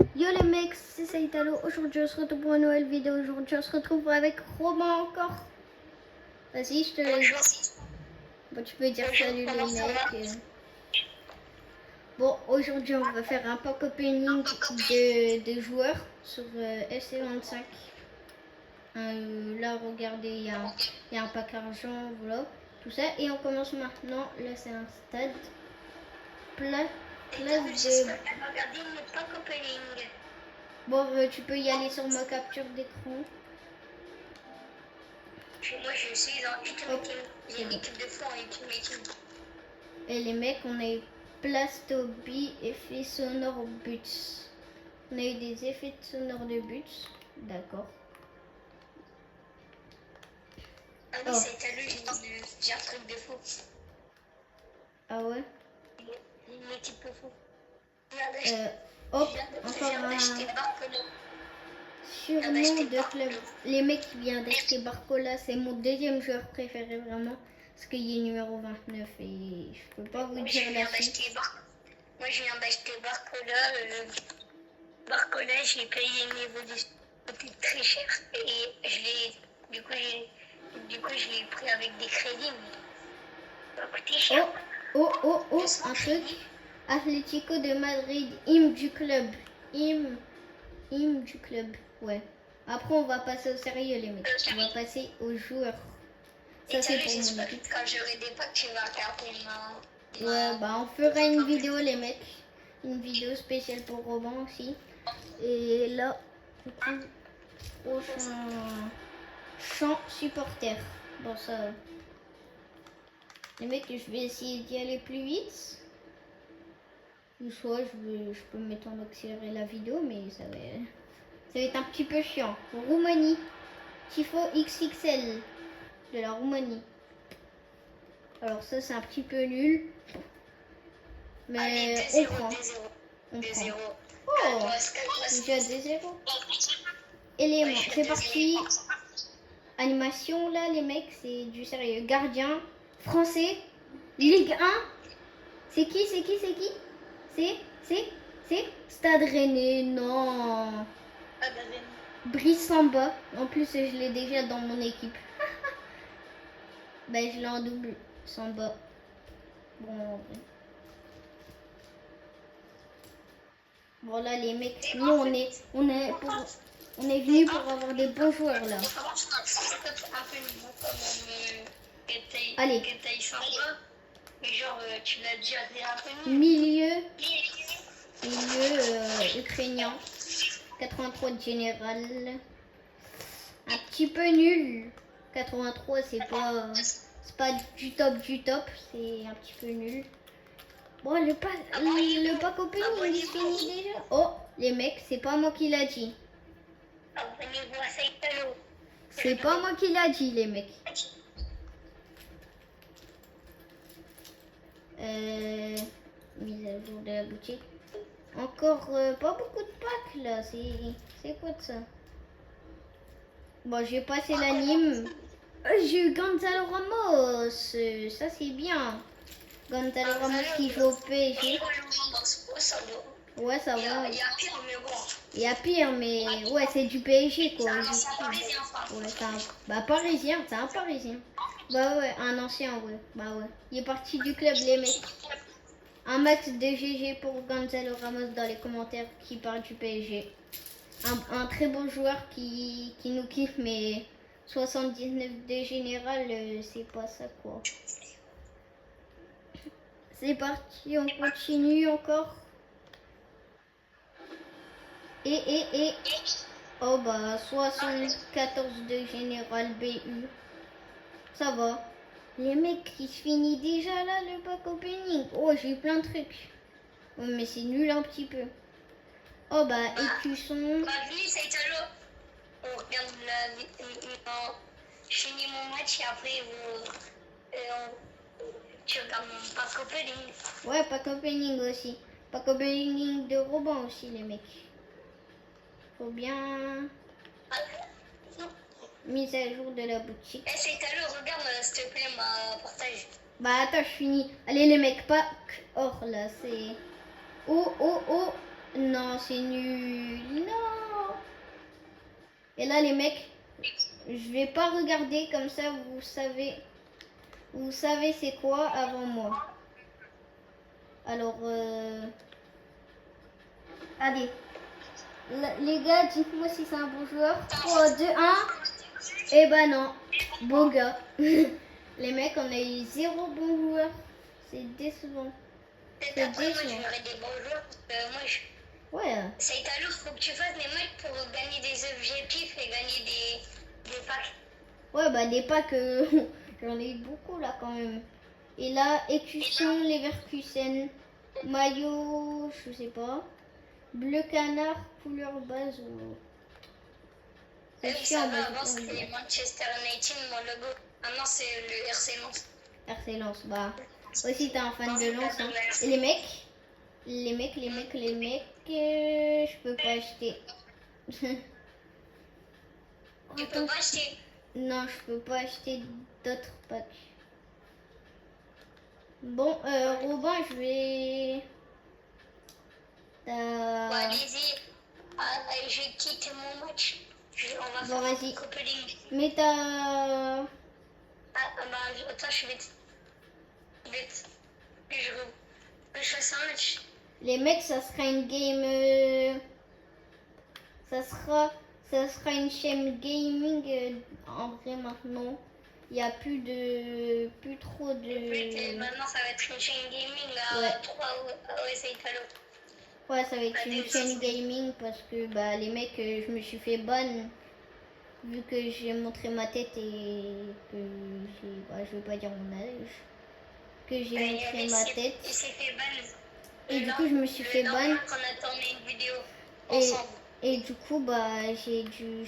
Yo les mecs, c'est Saitalo. Aujourd'hui on se retrouve pour une nouvelle vidéo. Aujourd'hui on se retrouve avec Romain encore. Vas-y, je te laisse. Bon, tu peux dire salut les mecs. Bon, aujourd'hui on va faire un pack opening de joueurs sur SC25. Là, regardez, il y a un pack argent, voilà, tout ça. Et on commence maintenant. Là, c'est un stade. Place de... Bon, tu peux y aller sur ma capture d'écran. Moi, je suis dans Ultimate Team. J'ai une équipe de fou en Ultimate Team. Et les mecs, on a eu place Toby, effet sonore buts. On a eu des effets sonores de buts. D'accord. Ah oui, c'est à lui, j'ai un truc de fou. Ah ouais? Une équipe de fou. Hop, encore un surnom de club. Les mecs qui viennent d'acheter Barcola, c'est mon deuxième joueur préféré vraiment. Parce qu'il est numéro 29 et je peux pas vous dire la suite. Moi je viens d'acheter Barcola. Barcola, j'ai payé le niveau du très cher et du coup je l'ai pris avec des crédits, mais ça a coûté cher. Oh, un truc. Atlético de Madrid, hymne du club. Hymne du club, ouais. Après, on va passer au sérieux, les mecs. On va passer aux joueurs. Ça, c'est pour mon équipe. Quand j'aurai des potes, tu vas regarder Ouais, bah, on fera une vidéo, les mecs. Une vidéo spéciale pour Robin aussi. Et là, du coup, prochain chant supporter. Bon, ça... Les mecs, je vais essayer d'y aller plus vite. Ou soit je peux mettre en accéléré la vidéo, mais ça va être un petit peu chiant. Roumanie. Tifo XXL de la Roumanie. Alors ça, c'est un petit peu nul. Mais allez, on prend. On prend. Oh, déjà 2-0. Élément, c'est parti. Animation, là, les mecs, c'est du sérieux. Gardien, français, Ligue 1. C'est qui C'est Stade Rennais, non. Brice Samba. En plus, je l'ai déjà dans mon équipe. Ben, je l'ai en double. Samba. Bon, en vrai. Voilà, les mecs. Nous, on est venus pour avoir des bons joueurs, là. Allez. Milieu ukrainien. 83 de général. Un petit peu nul. 83, c'est pas du top. C'est un petit peu nul. Bon, le pack opening, il se finit déjà. Oh, les mecs, c'est pas moi qui l'a dit. C'est pas moi qui l'a dit, les mecs. Mise à jour de la boutique. Encore pas beaucoup de packs là. C'est quoi de ça? Bon, j'ai passé l'anime. J'ai eu Gonzalo Ramos. Ça, c'est bien. Gonzalo Ramos qui joue au PSG. Ouais, ça va. Il y a pire, mais ouais, c'est du PSG quoi. Ouais, parisien, c'est un parisien. Bah ouais, un ancien, ouais. Bah ouais. Il est parti du club, les mecs. Un max de GG pour Gonzalo Ramos dans les commentaires qui parle du PSG. Un très bon joueur qui nous kiffe, mais 79 de général, c'est pas ça quoi. C'est parti, on continue encore. Et oh bah 74 de général BU. Ça va. Les mecs, il se finit déjà là le pack opening. Oh, j'ai plein de trucs. Oh, mais c'est nul un petit peu. Oh bah Écusson. On regarde je finis mon match et après tu regardes mon pack opening. Ouais, pack opening aussi. Pack opening de Robin aussi, les mecs. Faut bien mise à jour de la boutique. Regarde s'il te plaît ma partage. Bah attends, je finis. Allez les mecs, pack or là, c'est... Oh. Non, c'est nul. Non. Et là, les mecs, je vais pas regarder comme ça, vous savez c'est quoi avant moi. Alors, allez. Les gars, dites-moi si c'est un bon joueur. 3, 2, 1. Eh ben non. Bon gars. Les mecs, on a eu 0 bon joueur. C'est décevant. Peut-être C'est après, moi, décevant. j'aurai des bons joueurs. Parce que moi, Ouais. c'est à l'heure, faut que tu fasses des mecs pour gagner des objectifs et gagner des packs. Ouais, bah des packs, j'en ai eu beaucoup là quand même. Et là, écusson, Leverkusen, maillot, je sais pas. Bleu canard, couleur base. C'est Oui, chiant, ça moi va, j'ai avant pas envie. c'était Manchester United, mon logo. Maintenant c'est le RC Lens. RC Lens, bah. Aussi, t'es un fan de Lens. Hein. Et les mecs, je peux pas acheter. Tu peux pas acheter. Non, je peux pas acheter d'autres packs. Bon, Robin, je vais. Bon, allez-y. Je quitte mon match. On va Bon, faire vas-y. un coupling. Mais t'as. Attends, je vais que je fasse un match. Les mecs, ça sera une game. Ça sera une chaîne gaming en vrai maintenant. Il n'y a plus trop de. Maintenant, ça va être une chaîne gaming là, Ouais. 3 OS Italo. Ouais, ça va être une chaîne gaming parce que bah, les mecs, je me suis fait ban vu que j'ai montré ma tête et que j'ai. Bah, je veux pas dire mon âge. Que j'ai montré ma tête. Il s'est fait ban. Et du coup, je me suis fait ban. On a tourné une vidéo ensemble. Et du coup, bah, j'ai dû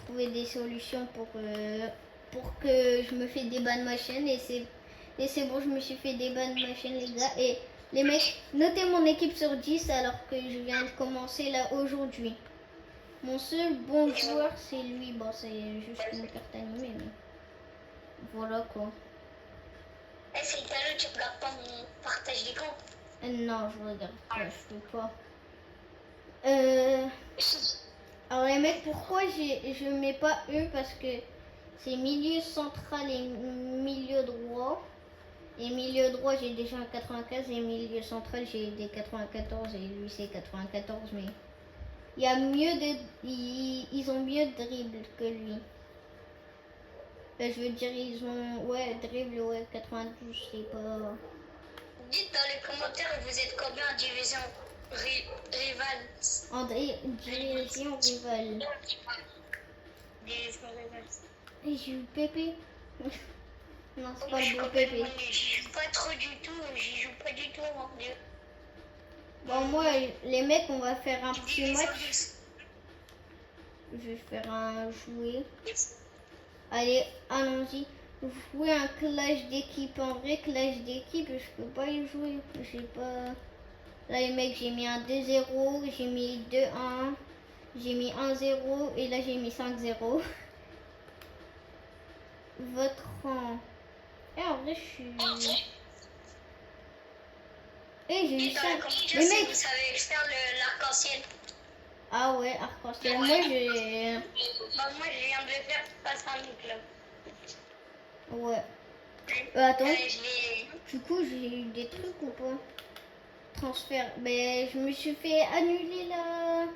trouver des solutions pour que je me fais des bans de ma chaîne. Et c'est bon, je me suis fait des bans de ma chaîne, les gars. Et les mecs, notez mon équipe sur 10 alors que je viens de commencer là aujourd'hui. Mon seul bon joueur, c'est lui. Bon, c'est juste une carte animée, mais voilà quoi. C'est Italo, tu regardes pas mon partage d'écran? Non, je regarde pas, je peux pas. Alors les mecs, pourquoi je mets pas eux? Parce que c'est milieu central et milieu droit. Et milieu droit, j'ai déjà un 95 et milieu central, j'ai des 94 et lui c'est 94. Mais il y a mieux ils ont mieux de dribble que lui. Je veux dire, ils ont dribble, 92, c'est pas. Dites dans les commentaires, vous êtes combien en division rivale? André, division rivale. Division rivale. Et j'ai eu Pépé. Non, c'est pas Je le suis bon complètement Pépé. nulle. J'y joue pas trop du tout. J'y joue pas du tout, mon Dieu. Bon, moi, les mecs, on va faire un petit match. Je vais faire un jouer. Allez, allons-y. Jouer un clash d'équipe. En vrai, clash d'équipe, je peux pas y jouer. J'ai pas. Là, les mecs, j'ai mis un 2-0, j'ai mis 2-1, j'ai mis 1-0 et là, j'ai mis 5-0. Votre rang. Et en vrai, je suis. Et j'ai eu 5. Les mecs. Vous savez faire l'arc-en-ciel. Ah ouais, arc-en-ciel. Moi, j'ai. Bah, moi, je viens de le faire face à mon club. Ouais. Attends. Je l'ai. Du coup, j'ai eu des trucs ou pas? Transfert. Ben, je me suis fait annuler là.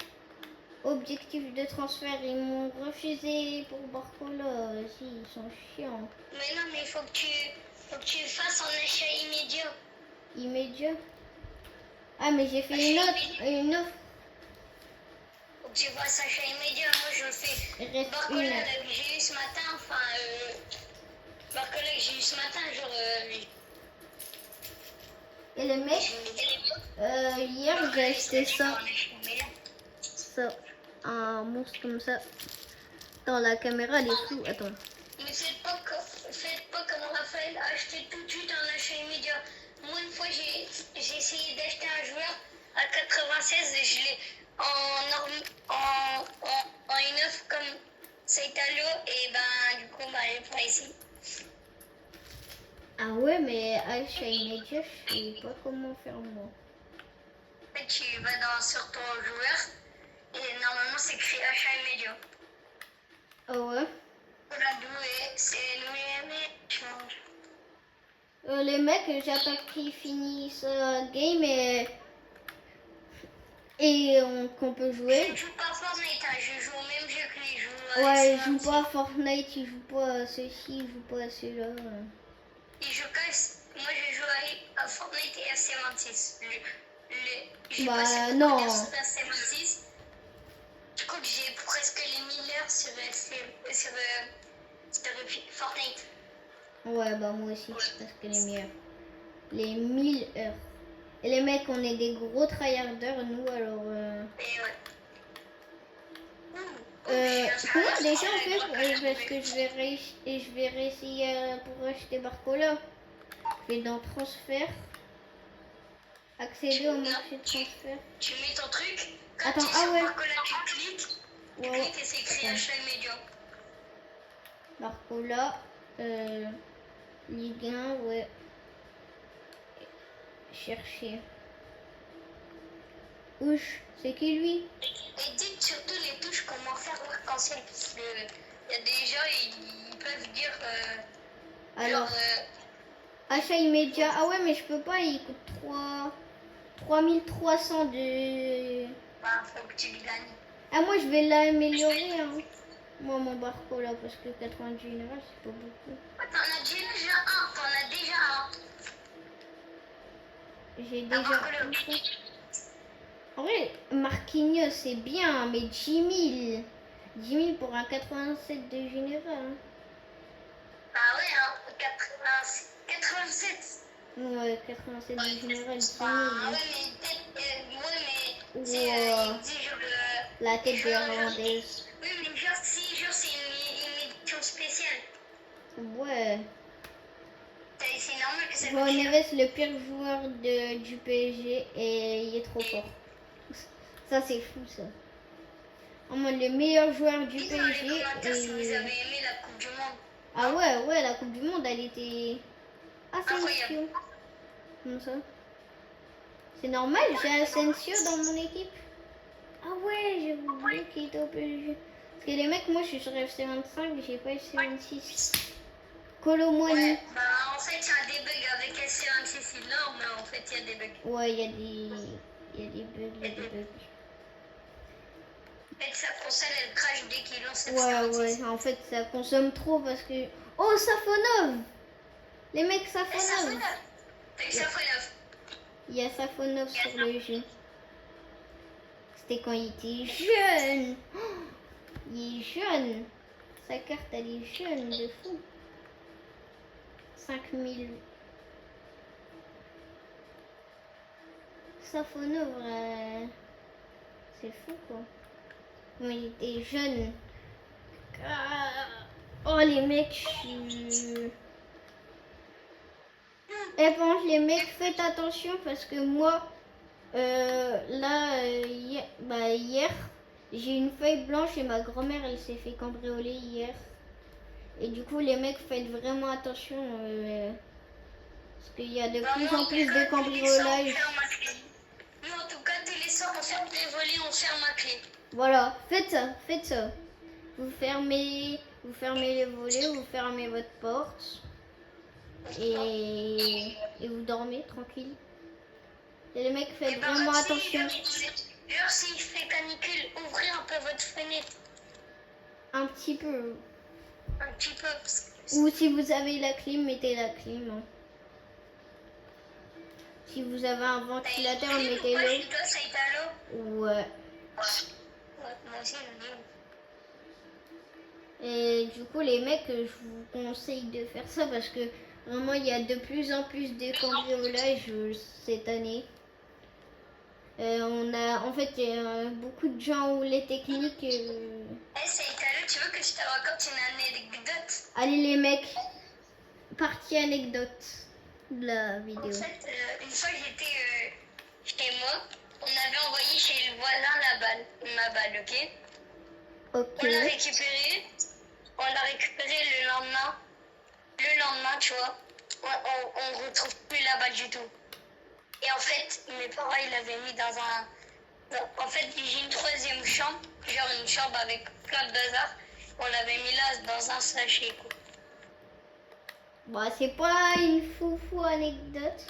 Objectif de transfert, ils m'ont refusé pour Barcola. Si, ils sont chiants. Mais non, mais il faut que tu fasses un achat immédiat. Immédiat. Ah, mais j'ai fait une offre. Faut que tu fasses achat immédiat. Moi, je le fais. Il reste Barcola, une. là, que j'ai eu ce matin, Barcola, que j'ai eu ce matin, Et le mec, hier j'ai acheté ça. Un monstre comme ça. Dans la caméra, elle est floue. Attends. Mais faites pas comme Raphaël, achetez tout de suite un achat immédiat. Moi, une fois, j'ai essayé d'acheter un joueur à 96 et je l'ai en une offre comme Saitalo et ben du coup, elle est pas ici. Ah ouais, mais achat immédiat, je sais pas comment faire moi. fait, tu vas sur ton joueur et normalement c'est écrit achat immédiat. Ah ouais. Pour la douée, c'est Louis change. Les mecs, j'attends qu'ils finissent game et qu'on peut Je jouer. ne joue pas Fortnite, hein, je joue au même jeu que les joueurs. Ouais, ils jouent pas à Fortnite, ils jouent pas à ceci, ils jouent pas à celui-là. Moi je joue à Fortnite et à C26. J'ai Bah, passé beaucoup non. d'heures sur C26. Je crois que j'ai presque les 1000 heures sur Fortnite. Ouais, bah moi aussi, parce que les meilleurs. Les 1000 heures. Et les mecs, on est des gros tryharders, nous, alors... Et ouais. Comment déjà on fait parce que je vais réessayer pour acheter Barcola. Je vais dans transfert. Accéder au marché de transfert. Tu mets ton truc. Quand Attends, tu es ah sur ouais. Barcola, tu cliques. Tu Ouais. cliques et c'est écrit achat immédiat. Barcola. Ligue 1, ouais. Chercher. Ouch, c'est qui lui? Et dites surtout les touches comment faire l'arc-en-ciel. Parce que il y a des gens, ils peuvent dire. Alors, genre, achat immédiat. Ah ouais, mais je peux pas, il coûte 3300 de... bah, faut que tu le gagnes. Ah, moi, je vais l'améliorer, hein. Moi, mon Barcola, parce que 90 général, c'est pas beaucoup. T'en as déjà un, t'en as déjà un. J'ai Un déjà... Barcola. En vrai, Marquinhos, c'est bien, mais 10 000. 10 000 pour un 87 de général. Hein. Ah ouais, hein, 87. Ouais, 87 de général, 10 000. Ah ouais, mais peut-être. Ouais, mais. Wow. Il dit genre. La tête de Hernandez. Oui, mais genre, si, genre, c'est une édition spéciale. Ouais. C'est normal que ça Joao coûte cher. Neves, le pire joueur du PSG, et il est trop fort. Ça, c'est fou, ça. En mode, le meilleur joueur du Dites-moi dans les PSG. commentaires si vous avez aimé la Coupe du Monde. Ah ouais, la Coupe du Monde, elle était... Asensio. Comme ça. C'est normal, j'ai Asensio dans mon équipe. Ah ouais, j'ai oublié qu'il était au PSG. Parce que les mecs, moi, je suis sur FC25, j'ai pas FC26. Colomoni. Ouais, bah en fait, il y a des bugs avec SC26, c'est énorme, mais en fait, il y a des bugs. Ouais, il y a des bugs. En fait, sa console, elle crache dès qu'il lance cette Ouais, en fait, ça consomme trop parce que... Oh, Safonov. Les mecs, Safonov. Avec Safonov. Il y a Safonov sur le jeu. C'était quand il était jeune. Oh, il est jeune. Sa carte, elle est jeune de fou. 5000. Safonov, c'est fou quoi. Quand il était jeune. Ah. Oh les mecs, Et bon, les mecs, faites attention parce que moi, hier, j'ai une feuille blanche et ma grand-mère, elle s'est fait cambrioler hier. Et du coup, les mecs, faites vraiment attention parce qu'il y a de plus en plus de cambriolages. Nous, en tout cas, tous les soirs, on ferme les volets, on ferme la clé. Voilà, faites ça. Vous fermez les volets, vous fermez votre porte et vous dormez tranquille. Et les mecs, faites vraiment attention. Genre, s'il fait canicule, ouvrez un peu votre fenêtre. Un petit peu. Un petit peu. Ou si vous avez la clim, mettez la clim. Hein. Si vous avez un ventilateur, mettez-le. Ouais. Et du coup, les mecs, je vous conseille de faire ça parce que vraiment, il y a de plus en plus de cambriolages cette année. On a, en fait, il y a beaucoup de gens où les techniques. C'est Italo, tu veux que je te raconte une anecdote? Allez, les mecs, partie anecdote de la vidéo. En fait, une fois, j'étais chez moi, on avait envoyé chez le voisin ma balle, ok? Ok. On l'a récupérée le lendemain. Le lendemain, tu vois, on retrouve plus la balle du tout. Et en fait, mes parents, ils l'avaient mis dans un... En fait, j'ai une troisième chambre, genre une chambre avec plein de bazar. On l'avait mis là dans un sachet, quoi. Bah, c'est pas une foufou anecdote.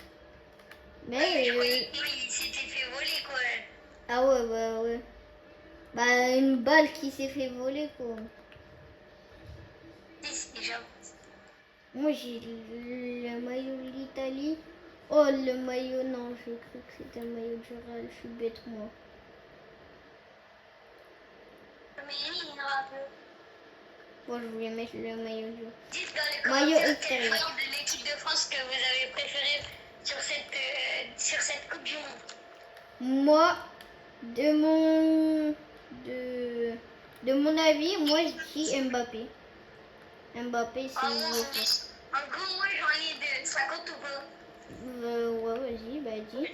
Mais Je croyais qu'il s'était fait voler, quoi. ah ouais, bah ouais. Bah, une balle qui s'est fait voler, quoi. Si, j'avoue. Moi, j'ai le maillot de l'Italie. Oh, le maillot, non, je cru que c'était un maillot de Gérald. Je suis bête, moi. Mais il y en a un peu. Moi, je voulais mettre le maillot de... Dites dans les Maillot commentaires quel extérieur. joueur de l'équipe de France que vous avez préféré sur cette Coupe du Monde. Moi, de mon... De mon avis, moi, je dis Mbappé. Mbappé, c'est... En gros, moi j'en ai deux. Ça compte ou pas? Ouais, vas-y, bah dis.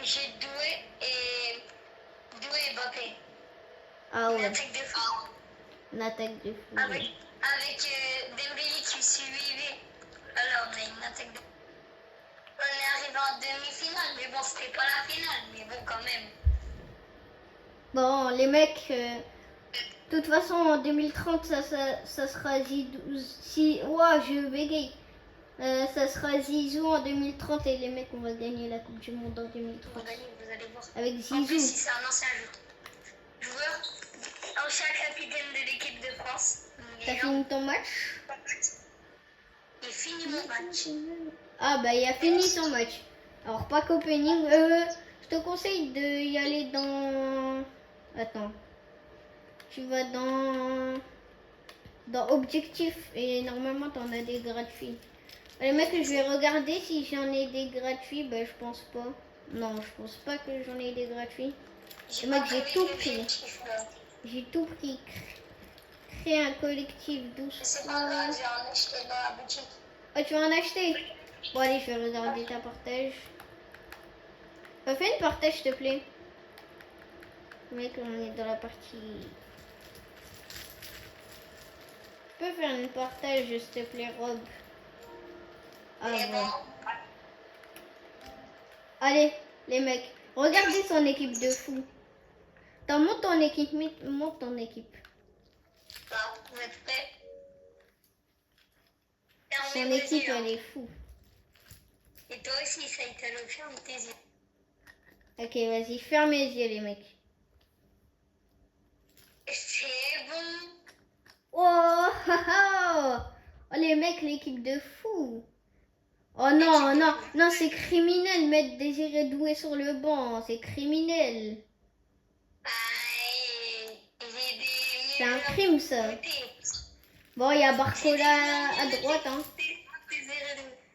J'ai Doué et Mbappé. Ah Une ouais, attaque de fou. une attaque de fou. Avec Dembélé qui suivait. Alors on a une attaque de... On est arrivé en demi-finale, mais bon, c'était pas la finale, mais bon, quand même. Bon, les mecs, de toute façon, en 2030, ça sera si... Ouah, je bégaye. Ça sera Zizou en 2030 et les mecs, on va gagner la Coupe du Monde en On 2030. va gagner, vous allez voir. Avec En plus, Zizou. c'est un ancien joueur, ancien capitaine de l'équipe de France. T'as fini ton match? Il finit mon match. Ah bah, il a fini son match. Alors, pas Copenhague. Je te conseille d'y aller dans... Attends. Tu vas dans Objectif et normalement, t'en as des gratuits. Les mecs, je vais regarder si j'en ai des gratuits. Bah, je pense pas. Non, je pense pas que j'en ai des gratuits. Mec, j'ai tout pris. J'ai tout pris. Créer un collectif douce. C'est pas grave, j'ai en acheté dans la boutique. Oh, tu vas en acheter? Bon, allez, je vais regarder ta partage. Fais une partage, s'il te plaît. Mec, on est dans la partie... Tu peux faire une partage, s'il te plaît, Rob? Ah, Mais bon. bon, Allez, les mecs, regardez son équipe de fou. T'en monte ton équipe, monte ton équipe. là, vous êtes prêts? Son Fermez vos équipe, yeux, hein. elle est fou. Et toi aussi, ça a été le ferme tes yeux. Ok, vas-y, ferme les yeux, les mecs. C'est bon. Oh, oh, les mecs, l'équipe de fou. Oh non, non, non, c'est criminel de mettre Désiré Doué sur le banc. C'est criminel. J'ai des... C'est un crime, ça. Bon, il y a Barcola à droite, hein.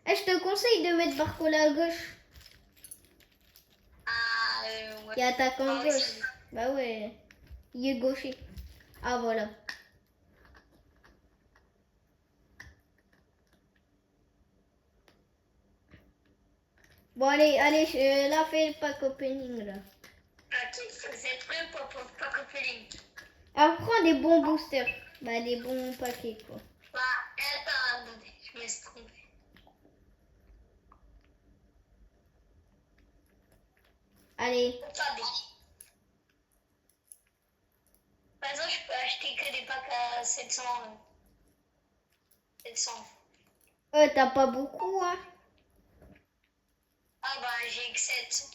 Eh, je te conseille de mettre Barcola à gauche. Ouais. Il attaque en Ah, gauche. oui. Bah ouais. Il est gaucher. Ah, voilà. Bon, allez, allez, là, fais le pack opening, là. Ok, vous êtes prêts pour pas couper. Alors, prends des bons boosters. Bah, des bons paquets, quoi. Bah, attendez, je me suis trompée. Allez. Attendez. Par exemple, je peux acheter que des packs à 700. 700. T'as pas beaucoup, hein. Ah bah, j'ai que 700.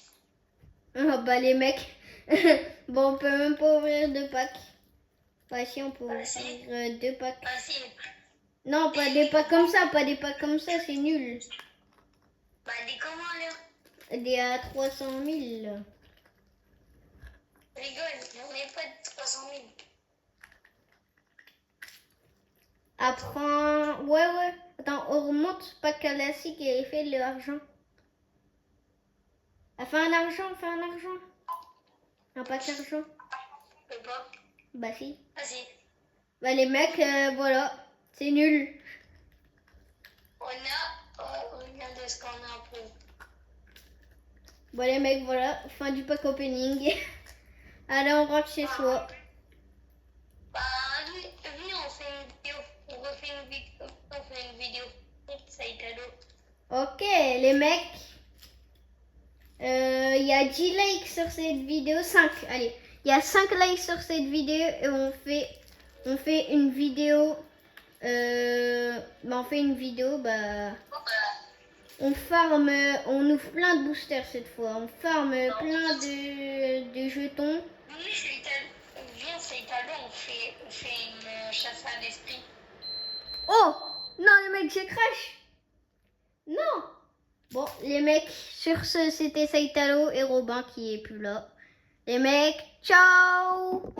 Ah, bah, les mecs. Bon, on peut même pas ouvrir deux packs. Bah, si, on peut ouvrir si. deux packs. Ah si. Non, pas des packs comme ça, pas des packs comme ça, c'est nul. Bah, dis comment là? Des à 300 000. Là. Rigole, on n'est pas de 300 000. Apprends. Ouais, ouais. Attends, on remonte pack classique et il fait de l'argent. Ah, fais un argent, fais un argent. Un pack argent. Je peux pas. Bah, si. Vas-y. Bah, les mecs, voilà. C'est nul. Regarde ce qu'on a un peu. Bon, les mecs, voilà. Fin du pack opening. Allez, on rentre chez soi. Bah, venez, on fait une vidéo. On refait une vidéo. On fait une vidéo. Ça y est, allô. Ok, les mecs. Il y a 10 likes sur cette vidéo, 5, allez. Il y a 5 likes sur cette vidéo et on fait une vidéo. On fait une vidéo, on farme, on ouvre plein de boosters cette fois. On farme plein de jetons. Oui, viens, c'est italien, on fait une chasse à l'esprit. Oh non, les mecs, j'ai crash. Non. Bon, les mecs, sur ce, c'était Saitalo et Robin qui est plus là. Les mecs, ciao.